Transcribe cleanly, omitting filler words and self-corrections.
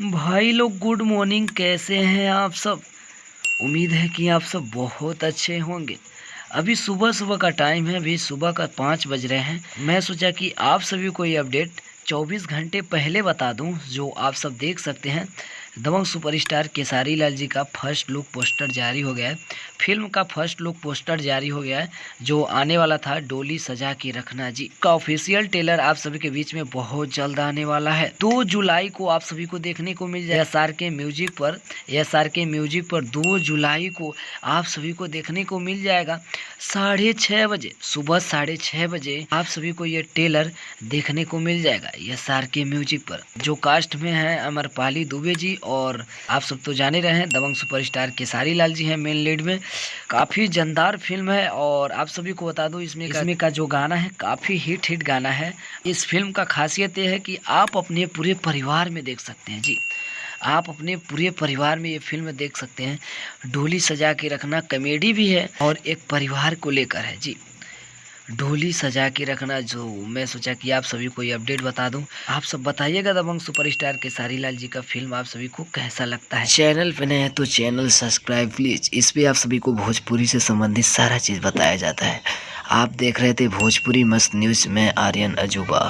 भाई लोग good morning. कैसे हैं आप सब? उम्मीद है कि आप सब बहुत अच्छे होंगे। अभी सुबह सुबह का टाइम है, अभी सुबह का 5 बज रहे हैं। मैं सोचा कि आप सभी को ये अपडेट 24 घंटे पहले बता दूं, जो आप सब देख सकते हैं। दबंग सुपरस्टार केसारी लाल जी का फर्स्ट लुक पोस्टर जारी हो गया है। फिल्म का फर्स्ट लुक पोस्टर जारी हो गया है, जो आने वाला था डोली सजा के रखना जी का ऑफिशियल ट्रेलर आप सभी के बीच में बहुत जल्द आने वाला है। 2 जुलाई को आप सभी को देखने को मिल जाएगा एसआर के म्यूजिक पर 2 जुलाई को आप सभी को देखने को मिल जाएगा 6:30 बजे, सुबह 6:30 बजे आप सभी को ये ट्रेलर देखने को मिल जाएगा एसआर के म्यूजिक पर। जो कास्ट में है अमरपाली दुबे जी, और आप सब तो जाने रहे हैं दबंग सुपरस्टार केसारी लाल जी हैं मेन लीड में। काफ़ी जानदार फिल्म है, और आप सभी को बता दूं इसमें का जो गाना है काफ़ी हिट गाना है। इस फिल्म का खासियत ये है कि आप अपने पूरे परिवार में देख सकते हैं जी। आप अपने पूरे परिवार में ये फिल्म देख सकते हैं। डोली सजा के रखना कॉमेडी भी है और एक परिवार को लेकर है जी। डोली सजा के रखना, जो मैं सोचा कि आप सभी को ये अपडेट बता दूं। आप सब बताइएगा दबंग सुपरस्टार केसारी लाल जी का फिल्म आप सभी को कैसा लगता है। चैनल पे नए हैं तो चैनल सब्सक्राइब प्लीज। इस पे आप सभी को भोजपुरी से संबंधित सारा चीज़ बताया जाता है। आप देख रहे थे भोजपुरी मस्त न्यूज़ में आर्यन अजूबा।